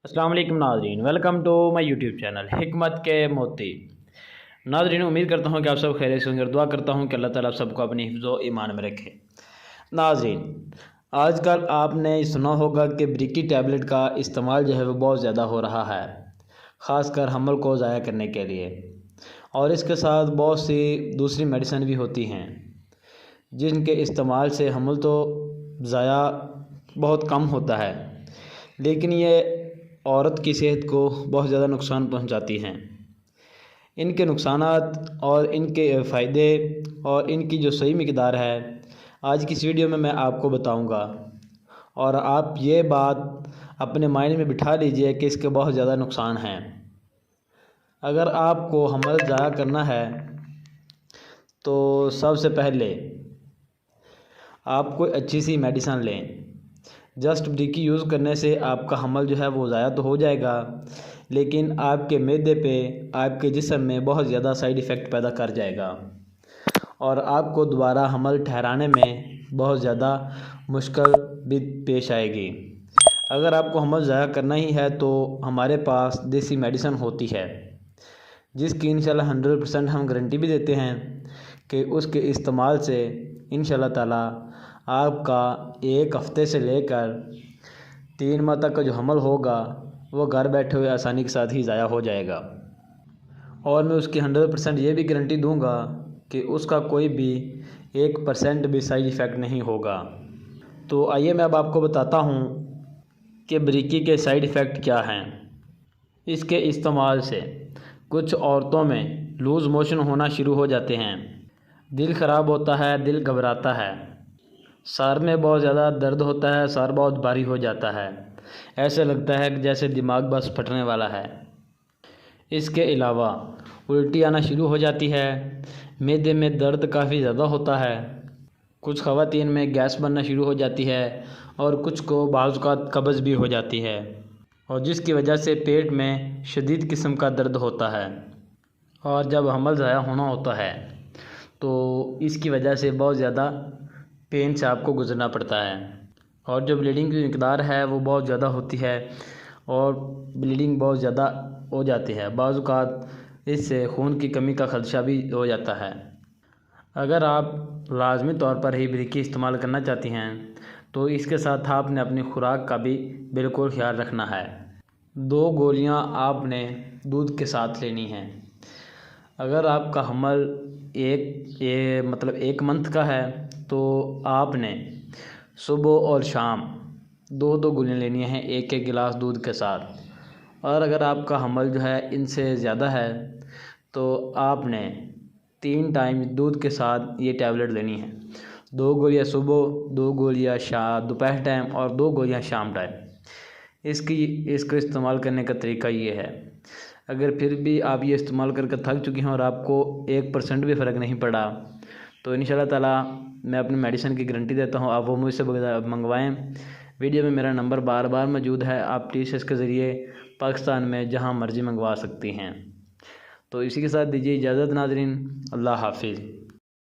अस्सलाम वालेकुम नाजरीन, welcome to my YouTube channel हिकमत के मोती। नाजरीन, उम्मीद करता हूँ कि आप सब खैरियत से होंगे और दुआ करता हूँ कि अल्लाह ताला आप सबको अपनी हिफ्ज़ो ईमान में रखे। नाजरीन, आजकल आपने सुना होगा कि ब्रिकी टैबलेट का इस्तेमाल जो है वो बहुत ज़्यादा हो रहा है, ख़ासकर हमल को ज़ाया करने के लिए। और इसके साथ बहुत सी दूसरी मेडिसिन भी होती हैं जिनके इस्तेमाल से हमल तो ज़ाया बहुत कम होता है, लेकिन ये औरत की सेहत को बहुत ज़्यादा नुकसान पहुंचाती हैं। इनके नुकसानात और इनके फ़ायदे और इनकी जो सही मकदार है आज की इस वीडियो में मैं आपको बताऊंगा। और आप ये बात अपने माइंड में बिठा लीजिए कि इसके बहुत ज़्यादा नुकसान हैं। अगर आपको हमल ज़ाया करना है तो सबसे पहले आप कोई अच्छी सी मेडिसिन लें। जस्ट ब्रिकी यूज़ करने से आपका हमल जो है वो ज़ाया तो हो जाएगा, लेकिन आपके मैदे पे, आपके जिस्म में बहुत ज़्यादा साइड इफ़ेक्ट पैदा कर जाएगा और आपको दोबारा हमल ठहराने में बहुत ज़्यादा मुश्किल भी पेश आएगी। अगर आपको हमल ज़ाया करना ही है तो हमारे पास देसी मेडिसिन होती है जिसकी इंशाल्लाह 100% हम गारंटी भी देते हैं कि उसके इस्तेमाल से इंशाल्लाह ताला आपका 1 हफ़्ते से लेकर 3 माह तक का जो हमल होगा वो घर बैठे हुए आसानी के साथ ही ज़ाया हो जाएगा। और मैं उसकी 100% ये भी गारंटी दूंगा कि उसका कोई भी 1% भी साइड इफ़ेक्ट नहीं होगा। तो आइए मैं अब आपको बताता हूँ कि ब्रिकी के साइड इफ़ेक्ट क्या हैं। इसके इस्तेमाल से कुछ औरतों में लूज़ मोशन होना शुरू हो जाते हैं, दिल ख़राब होता है, दिल घबराता है, सर में बहुत ज़्यादा दर्द होता है, सर बहुत भारी हो जाता है, ऐसे लगता है कि जैसे दिमाग बस फटने वाला है। इसके अलावा उल्टी आना शुरू हो जाती है, मैदे में दर्द काफ़ी ज़्यादा होता है, कुछ ख़वातीन में गैस बनना शुरू हो जाती है और कुछ को बाज़ औक़ात कब्ज़ भी हो जाती है और जिसकी वजह से पेट में शदीद किस्म का दर्द होता है। और जब हमल ज़ाया होना होता है तो इसकी वजह से बहुत ज़्यादा पेन से आपको गुज़रना पड़ता है और जो ब्लीडिंग की मकदार है वो बहुत ज़्यादा होती है और ब्लीडिंग बहुत ज़्यादा हो जाती है। बाज़ औक़ात इससे खून की कमी का ख़दशा भी हो जाता है। अगर आप लाज़मी तौर पर ही ब्रिकी इस्तेमाल करना चाहती हैं तो इसके साथ आपने अपनी खुराक का भी बिल्कुल ख्याल रखना है। 2 गोलियां आपने दूध के साथ लेनी हैं। अगर आपका हमल एक मंथ का है तो आपने सुबह और शाम 2-2 गोलियां लेनी हैं 1-1 गिलास दूध के साथ। और अगर आपका हमल जो है इनसे ज़्यादा है तो आपने 3 टाइम दूध के साथ ये टैबलेट लेनी है। 2 गोलियां सुबह, 2 गोलियां दोपहर टाइम और 2 गोलियां शाम टाइम। इसको इस्तेमाल करने का तरीका ये है। अगर फिर भी आप ये इस्तेमाल करके थक चुकी हैं और आपको 1% भी फ़र्क नहीं पड़ा तो इंशाल्लाह ताला मैं अपनी मेडिसिन की गारंटी देता हूँ, आप वो मुझसे मंगवाएं। वीडियो में मेरा नंबर बार बार मौजूद है, आप टी-शर्ट के ज़रिए पाकिस्तान में जहाँ मर्ज़ी मंगवा सकती हैं। तो इसी के साथ दीजिए इजाज़त नाज़रीन, अल्लाह हाफिज़।